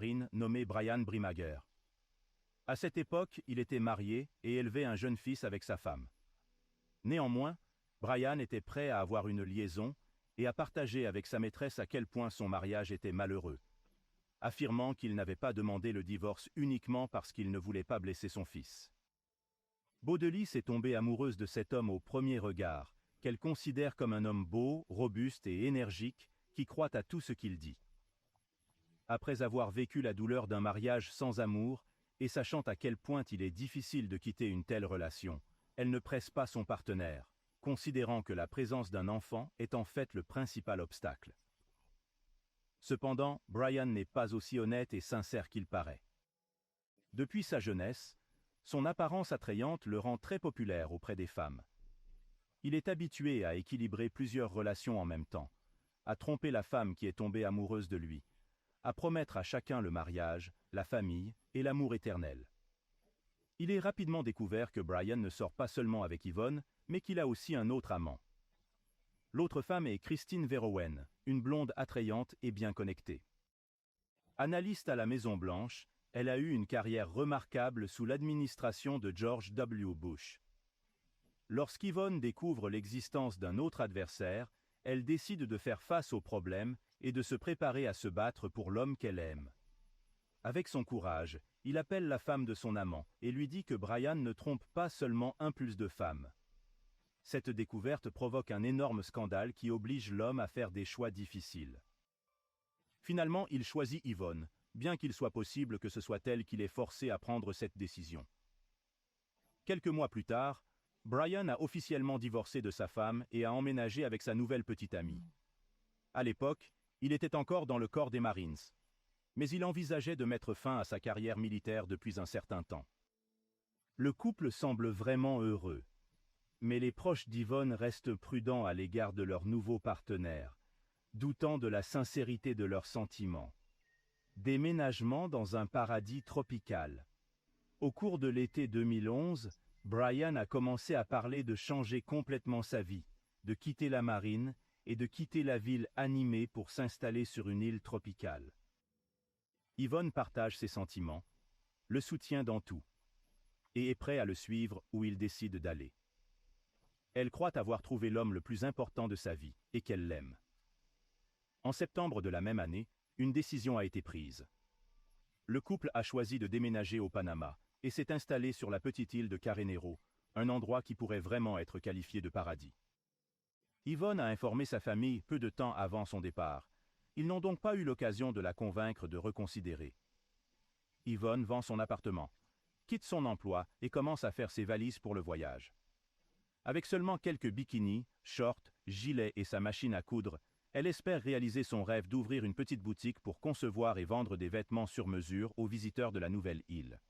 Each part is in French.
marine nommé Brian Brimager. À cette époque, il était marié et élevait un jeune fils avec sa femme. Néanmoins, Brian était prêt à avoir une liaison et à partager avec sa maîtresse à quel point son mariage était malheureux, affirmant qu'il n'avait pas demandé le divorce uniquement parce qu'il ne voulait pas blesser son fils. Baudelis est tombée amoureuse de cet homme au premier regard, qu'elle considère comme un homme beau, robuste et énergique, qui croit à tout ce qu'il dit. Après avoir vécu la douleur d'un mariage sans amour, et sachant à quel point il est difficile de quitter une telle relation, elle ne presse pas son partenaire, considérant que la présence d'un enfant est en fait le principal obstacle. Cependant, Brian n'est pas aussi honnête et sincère qu'il paraît. Depuis sa jeunesse, son apparence attrayante le rend très populaire auprès des femmes. Il est habitué à équilibrer plusieurs relations en même temps, à tromper la femme qui est tombée amoureuse de lui, à promettre à chacun le mariage, la famille et l'amour éternel. Il est rapidement découvert que Brian ne sort pas seulement avec Yvonne, mais qu'il a aussi un autre amant. L'autre femme est Christine Verhoeven, une blonde attrayante et bien connectée. Analyste à la Maison-Blanche, elle a eu une carrière remarquable sous l'administration de George W. Bush. Lorsqu'Yvonne découvre l'existence d'un autre adversaire, elle décide de faire face au problème et de se préparer à se battre pour l'homme qu'elle aime. Avec son courage, il appelle la femme de son amant et lui dit que Brian ne trompe pas seulement un plus de femmes. Cette découverte provoque un énorme scandale qui oblige l'homme à faire des choix difficiles. Finalement, il choisit Yvonne, bien qu'il soit possible que ce soit elle qui l'ait forcé à prendre cette décision. Quelques mois plus tard, Brian a officiellement divorcé de sa femme et a emménagé avec sa nouvelle petite amie. À l'époque, il était encore dans le corps des Marines, mais il envisageait de mettre fin à sa carrière militaire depuis un certain temps. Le couple semble vraiment heureux, mais les proches d'Yvonne restent prudents à l'égard de leur nouveau partenaire, doutant de la sincérité de leurs sentiments. Déménagement dans un paradis tropical. Au cours de l'été 2011, Brian a commencé à parler de changer complètement sa vie, de quitter la marine et de quitter la ville animée pour s'installer sur une île tropicale. Yvonne partage ses sentiments, le soutient dans tout, et est prêt à le suivre où il décide d'aller. Elle croit avoir trouvé l'homme le plus important de sa vie, et qu'elle l'aime. En septembre de la même année, une décision a été prise. Le couple a choisi de déménager au Panama, et s'est installé sur la petite île de Carnero, un endroit qui pourrait vraiment être qualifié de paradis. Yvonne a informé sa famille peu de temps avant son départ. Ils n'ont donc pas eu l'occasion de la convaincre de reconsidérer. Yvonne vend son appartement, quitte son emploi et commence à faire ses valises pour le voyage. Avec seulement quelques bikinis, shorts, gilets et sa machine à coudre, elle espère réaliser son rêve d'ouvrir une petite boutique pour concevoir et vendre des vêtements sur mesure aux visiteurs de la nouvelle île.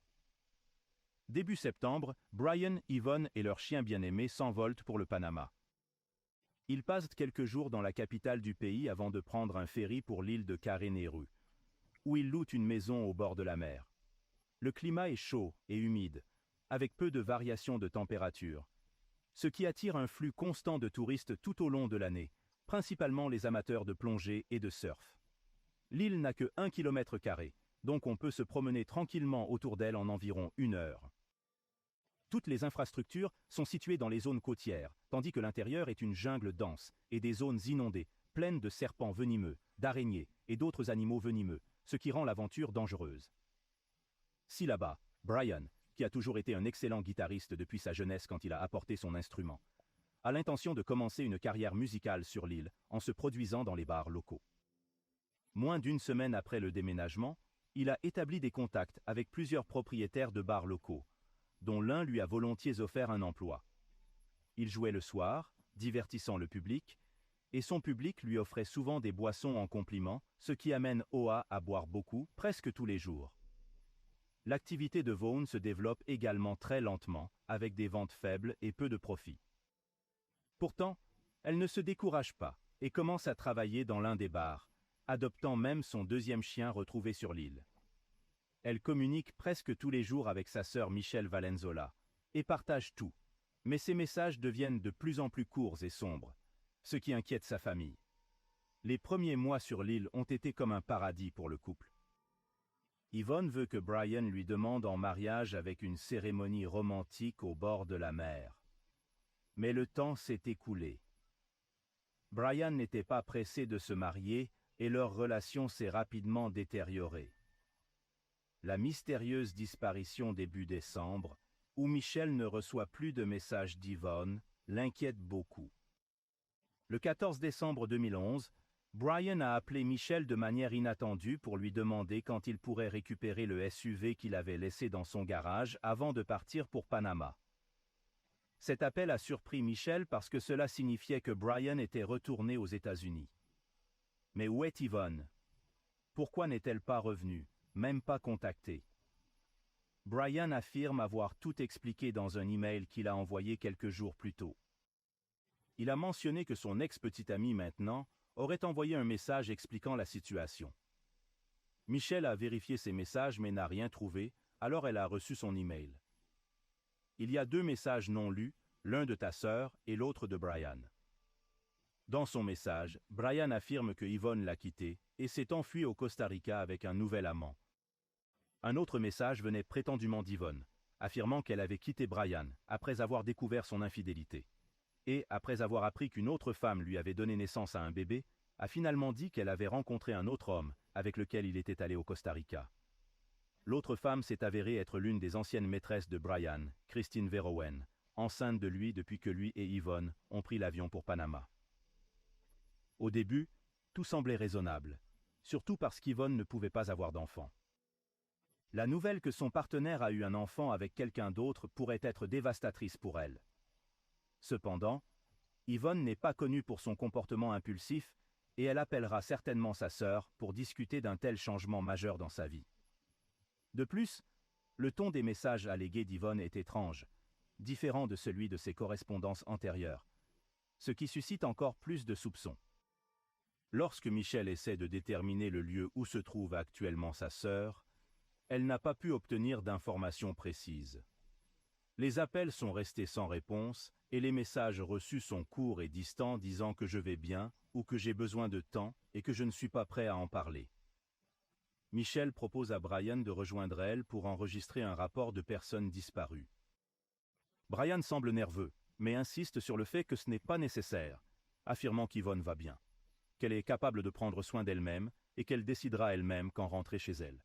Début septembre, Brian, Yvonne et leur chien bien-aimé s'envolent pour le Panama. Ils passent quelques jours dans la capitale du pays avant de prendre un ferry pour l'île de Carnero, où ils louent une maison au bord de la mer. Le climat est chaud et humide, avec peu de variations de température, ce qui attire un flux constant de touristes tout au long de l'année, principalement les amateurs de plongée et de surf. L'île n'a que 1 km², donc on peut se promener tranquillement autour d'elle en environ 1 heure. Toutes les infrastructures sont situées dans les zones côtières, tandis que l'intérieur est une jungle dense et des zones inondées, pleines de serpents venimeux, d'araignées et d'autres animaux venimeux, ce qui rend l'aventure dangereuse. Si là-bas, Brian, qui a toujours été un excellent guitariste depuis sa jeunesse quand il a apporté son instrument, a l'intention de commencer une carrière musicale sur l'île en se produisant dans les bars locaux. Moins d'1 semaine après le déménagement, il a établi des contacts avec plusieurs propriétaires de bars locaux, dont l'un lui a volontiers offert un emploi. Il jouait le soir, divertissant le public, et son public lui offrait souvent des boissons en compliment, ce qui amène Oa à boire beaucoup, presque tous les jours. L'activité de Vaughn se développe également très lentement, avec des ventes faibles et peu de profit. Pourtant, elle ne se décourage pas et commence à travailler dans l'un des bars, adoptant même son 2e chien retrouvé sur l'île. Elle communique presque tous les jours avec sa sœur Michelle Valenzola et partage tout, mais ses messages deviennent de plus en plus courts et sombres, ce qui inquiète sa famille. Les premiers mois sur l'île ont été comme un paradis pour le couple. Yvonne veut que Brian lui demande en mariage avec une cérémonie romantique au bord de la mer. Mais le temps s'est écoulé. Brian n'était pas pressé de se marier et leur relation s'est rapidement détériorée. La mystérieuse disparition début décembre, où Michel ne reçoit plus de messages d'Yvonne, l'inquiète beaucoup. Le 14 décembre 2011, Brian a appelé Michel de manière inattendue pour lui demander quand il pourrait récupérer le SUV qu'il avait laissé dans son garage avant de partir pour Panama. Cet appel a surpris Michel parce que cela signifiait que Brian était retourné aux États-Unis. Mais où est Yvonne? Pourquoi n'est-elle pas revenue, même pas contactée? Brian affirme avoir tout expliqué dans un email qu'il a envoyé quelques jours plus tôt. Il a mentionné que son ex-petite amie maintenant aurait envoyé un message expliquant la situation. Michel a vérifié ses messages mais n'a rien trouvé, alors elle a reçu son email. Il y a 2 messages non lus, l'un de ta sœur et l'autre de Brian. Dans son message, Brian affirme que Yvonne l'a quitté et s'est enfui au Costa Rica avec un nouvel amant. Un autre message venait prétendument d'Yvonne, affirmant qu'elle avait quitté Brian après avoir découvert son infidélité. Et, après avoir appris qu'une autre femme lui avait donné naissance à un bébé, a finalement dit qu'elle avait rencontré un autre homme avec lequel il était allé au Costa Rica. L'autre femme s'est avérée être l'une des anciennes maîtresses de Brian, Christine Verhoeven, enceinte de lui depuis que lui et Yvonne ont pris l'avion pour Panama. Au début, tout semblait raisonnable, surtout parce qu'Yvonne ne pouvait pas avoir d'enfant. La nouvelle que son partenaire a eu un enfant avec quelqu'un d'autre pourrait être dévastatrice pour elle. Cependant, Yvonne n'est pas connue pour son comportement impulsif et elle appellera certainement sa sœur pour discuter d'un tel changement majeur dans sa vie. De plus, le ton des messages allégués d'Yvonne est étrange, différent de celui de ses correspondances antérieures, ce qui suscite encore plus de soupçons. Lorsque Michel essaie de déterminer le lieu où se trouve actuellement sa sœur, elle n'a pas pu obtenir d'informations précises. Les appels sont restés sans réponse et les messages reçus sont courts et distants disant que je vais bien ou que j'ai besoin de temps et que je ne suis pas prêt à en parler. Michel propose à Brian de rejoindre elle pour enregistrer un rapport de personnes disparues. Brian semble nerveux, mais insiste sur le fait que ce n'est pas nécessaire, affirmant qu'Yvonne va bien, qu'elle est capable de prendre soin d'elle-même et qu'elle décidera elle-même quand rentrer chez elle.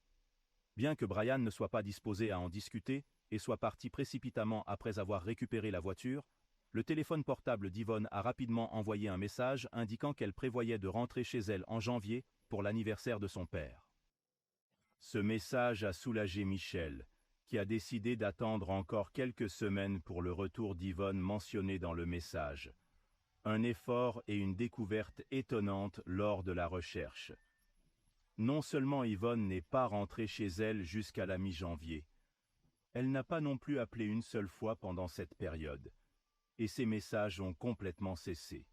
Bien que Brian ne soit pas disposé à en discuter et soit parti précipitamment après avoir récupéré la voiture, le téléphone portable d'Yvonne a rapidement envoyé un message indiquant qu'elle prévoyait de rentrer chez elle en janvier pour l'anniversaire de son père. Ce message a soulagé Michel, qui a décidé d'attendre encore quelques semaines pour le retour d'Yvonne mentionné dans le message. Un effort et une découverte étonnante lors de la recherche. Non seulement Yvonne n'est pas rentrée chez elle jusqu'à la mi-janvier, elle n'a pas non plus appelé une seule fois pendant cette période, et ses messages ont complètement cessé.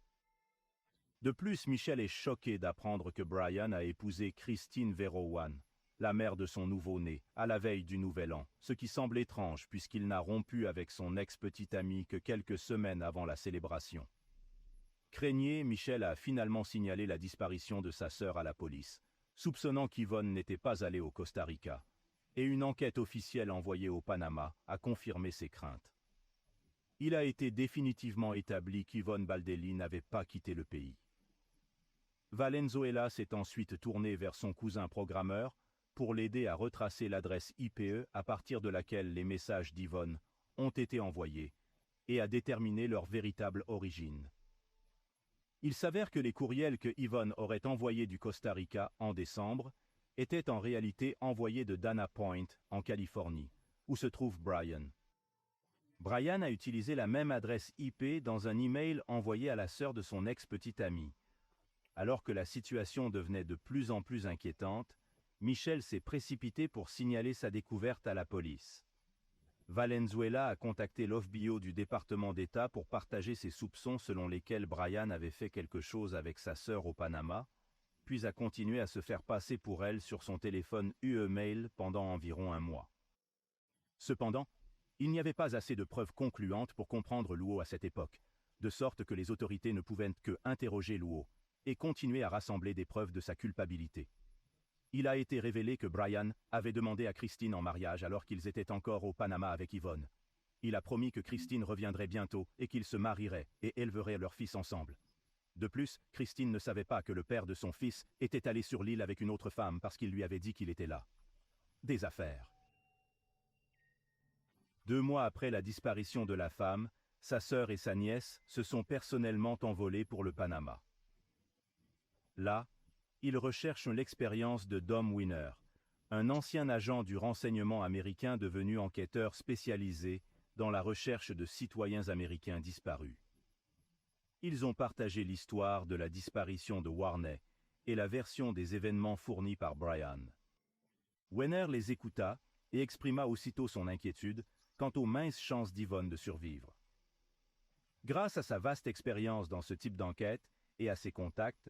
De plus, Michel est choqué d'apprendre que Brian a épousé Christine Verhoeven, la mère de son nouveau-né, à la veille du Nouvel An, ce qui semble étrange puisqu'il n'a rompu avec son ex-petite amie que quelques semaines avant la célébration. Craigné, Michel a finalement signalé la disparition de sa sœur à la police, soupçonnant qu'Yvonne n'était pas allée au Costa Rica, et une enquête officielle envoyée au Panama a confirmé ses craintes. Il a été définitivement établi qu'Yvonne Baldelli n'avait pas quitté le pays. Valenzuela s'est ensuite tourné vers son cousin programmeur pour l'aider à retracer l'adresse IPE à partir de laquelle les messages d'Yvonne ont été envoyés et à déterminer leur véritable origine. Il s'avère que les courriels que Yvonne aurait envoyés du Costa Rica en décembre étaient en réalité envoyés de Dana Point, en Californie, où se trouve Brian. Brian a utilisé la même adresse IP dans un email envoyé à la sœur de son ex-petite amie. Alors que la situation devenait de plus en plus inquiétante, Michel s'est précipité pour signaler sa découverte à la police. Valenzuela a contacté l'OFBIO du département d'État pour partager ses soupçons selon lesquels Brian avait fait quelque chose avec sa sœur au Panama, puis a continué à se faire passer pour elle sur son téléphone UE-mail pendant environ un mois. Cependant, il n'y avait pas assez de preuves concluantes pour comprendre Luo à cette époque, de sorte que les autorités ne pouvaient que interroger Luo et continuer à rassembler des preuves de sa culpabilité. il a été révélé que Brian avait demandé à Christine en mariage alors qu'ils étaient encore au Panama avec Yvonne. Il a promis que Christine reviendrait bientôt et qu'ils se marieraient et éleveraient leur fils ensemble. De plus, Christine ne savait pas que le père de son fils était allé sur l'île avec une autre femme parce qu'il lui avait dit qu'il était là. Des affaires. 2 mois après la disparition de la femme, sa sœur et sa nièce se sont personnellement envolées pour le Panama. Là, ils recherchent l'expérience de Dom Winner, un ancien agent du renseignement américain devenu enquêteur spécialisé dans la recherche de citoyens américains disparus. Ils ont partagé l'histoire de la disparition de Warney et la version des événements fournis par Brian. Winner les écouta et exprima aussitôt son inquiétude quant aux minces chances d'Yvonne de survivre. Grâce à sa vaste expérience dans ce type d'enquête et à ses contacts,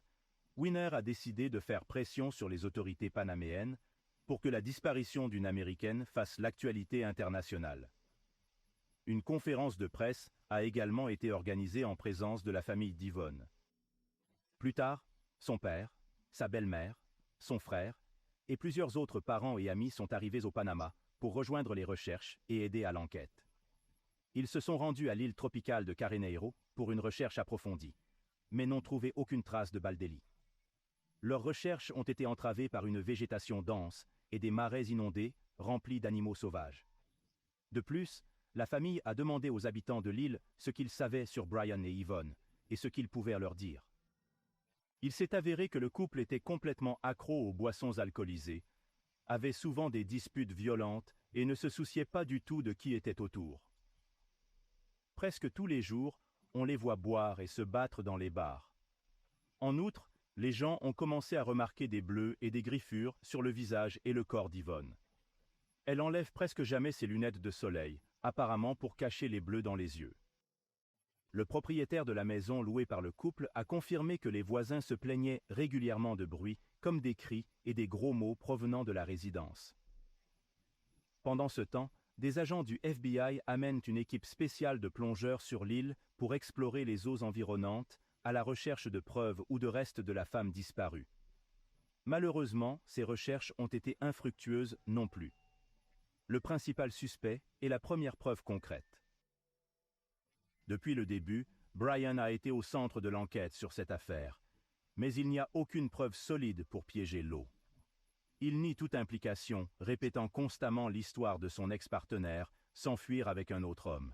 Winner a décidé de faire pression sur les autorités panaméennes pour que la disparition d'une Américaine fasse l'actualité internationale. Une conférence de presse a également été organisée en présence de la famille d'Yvonne. Plus tard, son père, sa belle-mère, son frère et plusieurs autres parents et amis sont arrivés au Panama pour rejoindre les recherches et aider à l'enquête. Ils se sont rendus à l'île tropicale de Carneiro pour une recherche approfondie, mais n'ont trouvé aucune trace de Baldelli. Leurs recherches ont été entravées par une végétation dense et des marais inondés remplis d'animaux sauvages. De plus, la famille a demandé aux habitants de l'île ce qu'ils savaient sur Brian et Yvonne et ce qu'ils pouvaient leur dire. Il s'est avéré que le couple était complètement accro aux boissons alcoolisées, avait souvent des disputes violentes et ne se souciait pas du tout de qui était autour. Presque tous les jours, on les voit boire et se battre dans les bars. En outre, les gens ont commencé à remarquer des bleus et des griffures sur le visage et le corps d'Yvonne. Elle enlève presque jamais ses lunettes de soleil, apparemment pour cacher les bleus dans les yeux. Le propriétaire de la maison louée par le couple a confirmé que les voisins se plaignaient régulièrement de bruit, comme des cris et des gros mots provenant de la résidence. Pendant ce temps, des agents du FBI amènent une équipe spéciale de plongeurs sur l'île pour explorer les eaux environnantes à la recherche de preuves ou de restes de la femme disparue. Malheureusement, ces recherches ont été infructueuses non plus. Le principal suspect est la première preuve concrète. Depuis le début, Brian a été au centre de l'enquête sur cette affaire, mais il n'y a aucune preuve solide pour piéger l'eau. Il nie toute implication, répétant constamment l'histoire de son ex-partenaire, s'enfuir avec un autre homme.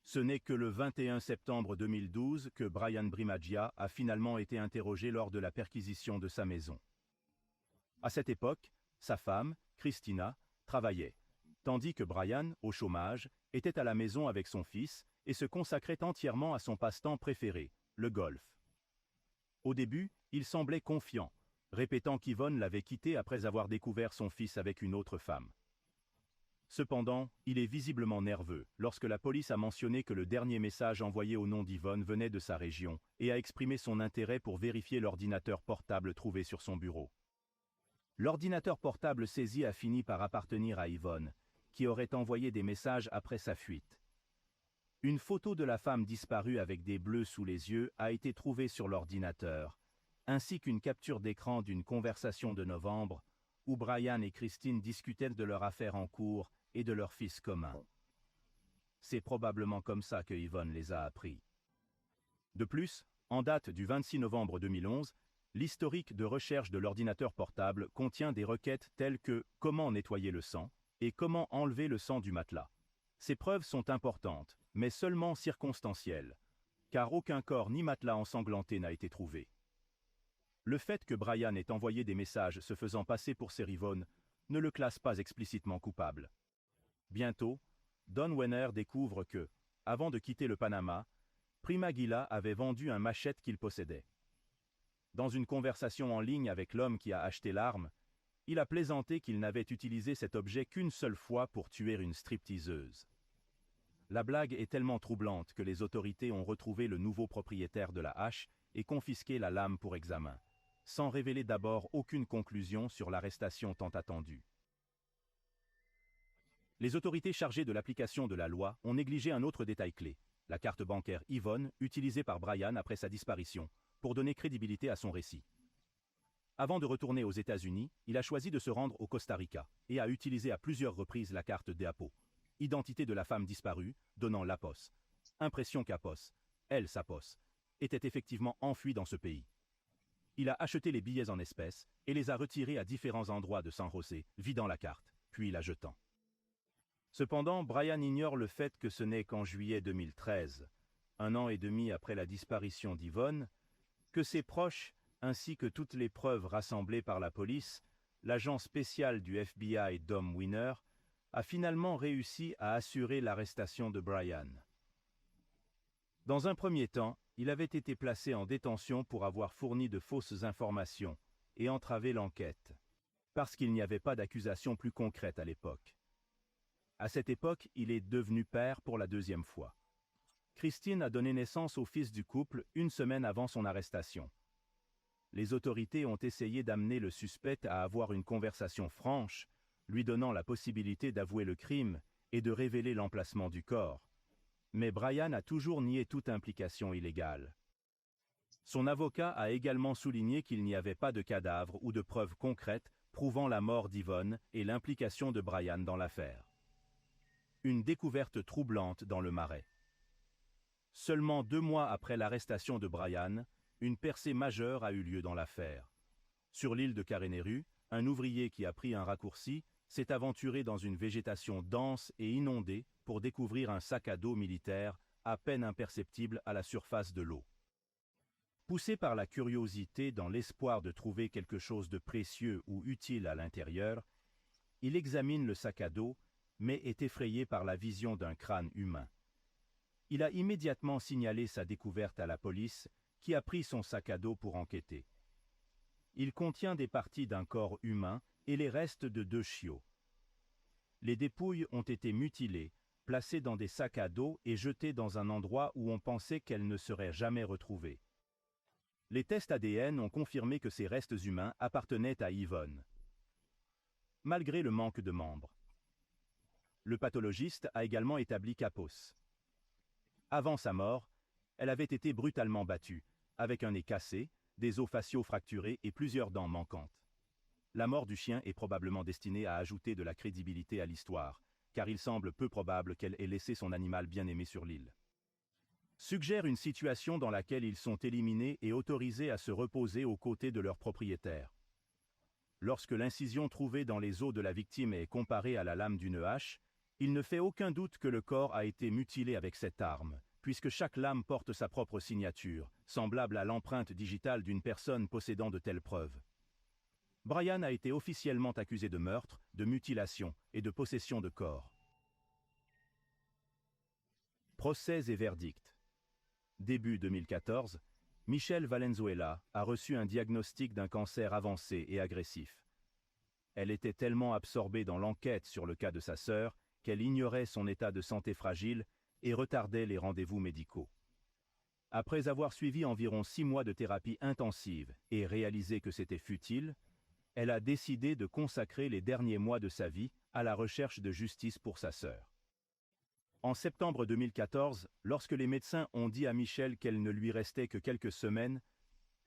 Ce n'est que le 21 septembre 2012 que Brian Brimaggia a finalement été interrogé lors de la perquisition de sa maison. À cette époque, sa femme, Christina, travaillait, tandis que Brian, au chômage, était à la maison avec son fils et se consacrait entièrement à son passe-temps préféré, le golf. Au début, il semblait confiant, répétant qu'Yvonne l'avait quitté après avoir découvert son fils avec une autre femme. Cependant, il est visiblement nerveux lorsque la police a mentionné que le dernier message envoyé au nom d'Yvonne venait de sa région et a exprimé son intérêt pour vérifier l'ordinateur portable trouvé sur son bureau. L'ordinateur portable saisi a fini par appartenir à Yvonne, qui aurait envoyé des messages après sa fuite. Une photo de la femme disparue avec des bleus sous les yeux a été trouvée sur l'ordinateur, ainsi qu'une capture d'écran d'une conversation de novembre où Brian et Christine discutaient de leur affaire en cours et de leur fils commun. C'est probablement comme ça que Yvonne les a appris. De plus, en date du 26 novembre 2011, l'historique de recherche de l'ordinateur portable contient des requêtes telles que « Comment nettoyer le sang ?» et « Comment enlever le sang du matelas ?» Ces preuves sont importantes, mais seulement circonstancielles, car aucun corps ni matelas ensanglanté n'a été trouvé. Le fait que Brian ait envoyé des messages se faisant passer pour Sir Yvonne ne le classe pas explicitement coupable. Bientôt, Don Wenner découvre que, avant de quitter le Panama, Prima Gila avait vendu un machette qu'il possédait. Dans une conversation en ligne avec l'homme qui a acheté l'arme, il a plaisanté qu'il n'avait utilisé cet objet qu'une seule fois pour tuer une stripteaseuse. La blague est tellement troublante que les autorités ont retrouvé le nouveau propriétaire de la hache et confisqué la lame pour examen, sans révéler d'abord aucune conclusion sur l'arrestation tant attendue. Les autorités chargées de l'application de la loi ont négligé un autre détail clé, la carte bancaire Yvonne utilisée par Brian après sa disparition, pour donner crédibilité à son récit. Avant de retourner aux États-Unis, il a choisi de se rendre au Costa Rica et a utilisé à plusieurs reprises la carte d'Apo. Identité de la femme disparue, donnant l'Apos. Impression qu'Apos, elle s'Apos, était effectivement enfui dans ce pays. Il a acheté les billets en espèces et les a retirés à différents endroits de San José, vidant la carte, puis la jetant. Cependant, Brian ignore le fait que ce n'est qu'en juillet 2013, 1 an et demi après la disparition d'Yvonne, que ses proches, ainsi que toutes les preuves rassemblées par la police, l'agent spécial du FBI Dom Winner a finalement réussi à assurer l'arrestation de Brian. Dans un premier temps, il avait été placé en détention pour avoir fourni de fausses informations et entravé l'enquête, parce qu'il n'y avait pas d'accusation plus concrète à l'époque. À cette époque, il est devenu père pour la deuxième fois. Christine a donné naissance au fils du couple une semaine avant son arrestation. Les autorités ont essayé d'amener le suspect à avoir une conversation franche, lui donnant la possibilité d'avouer le crime et de révéler l'emplacement du corps. Mais Brian a toujours nié toute implication illégale. Son avocat a également souligné qu'il n'y avait pas de cadavre ou de preuves concrètes prouvant la mort d'Yvonne et l'implication de Brian dans l'affaire. Une découverte troublante dans le Marais. Seulement 2 mois après l'arrestation de Brian, une percée majeure a eu lieu dans l'affaire. Sur l'île de Kareneru, un ouvrier qui a pris un raccourci s'est aventuré dans une végétation dense et inondée pour découvrir un sac à dos militaire à peine imperceptible à la surface de l'eau. Poussé par la curiosité dans l'espoir de trouver quelque chose de précieux ou utile à l'intérieur, il examine le sac à dos, mais est effrayé par la vision d'un crâne humain. Il a immédiatement signalé sa découverte à la police, qui a pris son sac à dos pour enquêter. Il contient des parties d'un corps humain et les restes de 2 chiots. Les dépouilles ont été mutilées, placées dans des sacs à dos et jetées dans un endroit où on pensait qu'elles ne seraient jamais retrouvées. Les tests ADN ont confirmé que ces restes humains appartenaient à Yvonne, malgré le manque de membres. Le pathologiste a également établi qu'Apos. Avant sa mort, elle avait été brutalement battue, avec un nez cassé, des os faciaux fracturés et plusieurs dents manquantes. La mort du chien est probablement destinée à ajouter de la crédibilité à l'histoire, car il semble peu probable qu'elle ait laissé son animal bien-aimé sur l'île. Suggère une situation dans laquelle ils sont éliminés et autorisés à se reposer aux côtés de leur propriétaire. Lorsque l'incision trouvée dans les os de la victime est comparée à la lame d'une hache, il ne fait aucun doute que le corps a été mutilé avec cette arme, puisque chaque lame porte sa propre signature, semblable à l'empreinte digitale d'une personne possédant de telles preuves. Brian a été officiellement accusé de meurtre, de mutilation et de possession de corps. Procès et verdict. Début 2014, Michelle Valenzuela a reçu un diagnostic d'un cancer avancé et agressif. Elle était tellement absorbée dans l'enquête sur le cas de sa sœur qu'elle ignorait son état de santé fragile et retardait les rendez-vous médicaux. Après avoir suivi environ 6 mois de thérapie intensive et réalisé que c'était futile, elle a décidé de consacrer les derniers mois de sa vie à la recherche de justice pour sa sœur. En septembre 2014, lorsque les médecins ont dit à Michelle qu'elle ne lui restait que quelques semaines,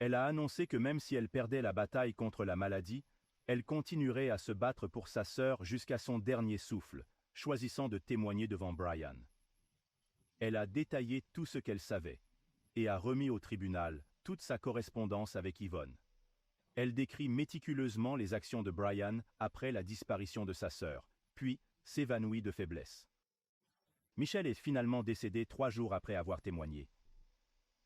elle a annoncé que même si elle perdait la bataille contre la maladie, elle continuerait à se battre pour sa sœur jusqu'à son dernier souffle, choisissant de témoigner devant Brian. Elle a détaillé tout ce qu'elle savait et a remis au tribunal toute sa correspondance avec Yvonne. Elle décrit méticuleusement les actions de Brian après la disparition de sa sœur, puis s'évanouit de faiblesse. Michelle est finalement décédée 3 jours après avoir témoigné.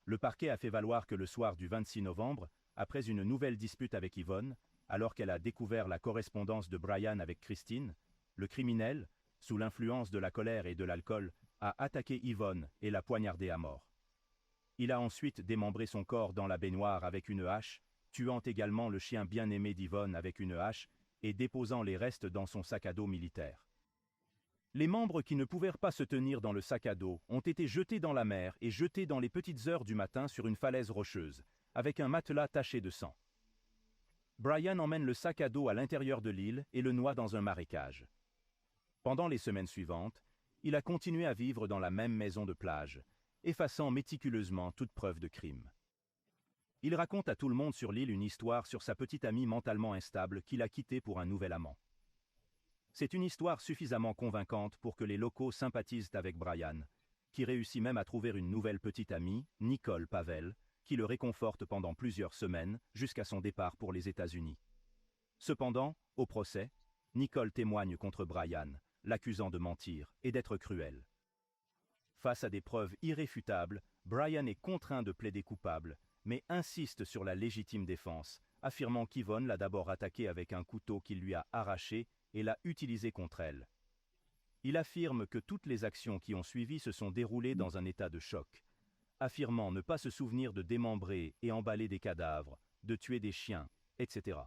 Le parquet a fait valoir que le soir du 26 novembre, après une nouvelle dispute avec Yvonne, alors qu'elle a découvert la correspondance de Brian avec Christine, le criminel, sous l'influence de la colère et de l'alcool, a attaqué Yvonne et l'a poignardée à mort. Il a ensuite démembré son corps dans la baignoire avec une hache, tuant également le chien bien-aimé d'Yvonne avec une hache et déposant les restes dans son sac à dos militaire. Les membres qui ne pouvaient pas se tenir dans le sac à dos ont été jetés dans la mer et jetés dans les petites heures du matin sur une falaise rocheuse, avec un matelas taché de sang. Brian emmène le sac à dos à l'intérieur de l'île et le noie dans un marécage. Pendant les semaines suivantes, il a continué à vivre dans la même maison de plage, effaçant méticuleusement toute preuve de crime. Il raconte à tout le monde sur l'île une histoire sur sa petite amie mentalement instable qu'il a quittée pour un nouvel amant. C'est une histoire suffisamment convaincante pour que les locaux sympathisent avec Brian, qui réussit même à trouver une nouvelle petite amie, Nicole Pavel, qui le réconforte pendant plusieurs semaines jusqu'à son départ pour les États-Unis. Cependant, au procès, Nicole témoigne contre Brian, l'accusant de mentir et d'être cruel. Face à des preuves irréfutables, Brian est contraint de plaider coupable, mais insiste sur la légitime défense, affirmant qu'Yvonne l'a d'abord attaqué avec un couteau qu'il lui a arraché et l'a utilisé contre elle. Il affirme que toutes les actions qui ont suivi se sont déroulées dans un état de choc, affirmant ne pas se souvenir de démembrer et emballer des cadavres, de tuer des chiens, etc.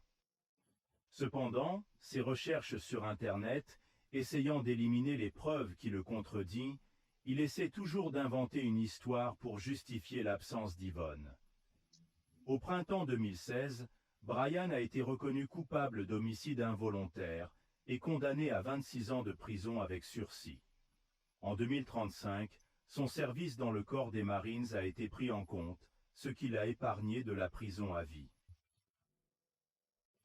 Cependant, ses recherches sur Internet, essayant d'éliminer les preuves qui le contredisent, il essaie toujours d'inventer une histoire pour justifier l'absence d'Yvonne. Au printemps 2016, Brian a été reconnu coupable d'homicide involontaire et condamné à 26 ans de prison avec sursis. En 2035, son service dans le corps des Marines a été pris en compte, ce qui l'a épargné de la prison à vie.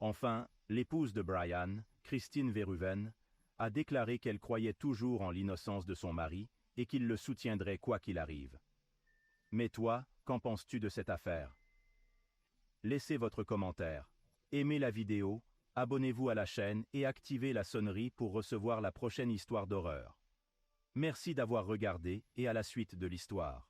Enfin, l'épouse de Brian, Christine Verhoeven, a déclaré qu'elle croyait toujours en l'innocence de son mari et qu'il le soutiendrait quoi qu'il arrive. Mais toi, qu'en penses-tu de cette affaire? Laissez votre commentaire, aimez la vidéo, abonnez-vous à la chaîne et activez la sonnerie pour recevoir la prochaine histoire d'horreur. Merci d'avoir regardé et à la suite de l'histoire.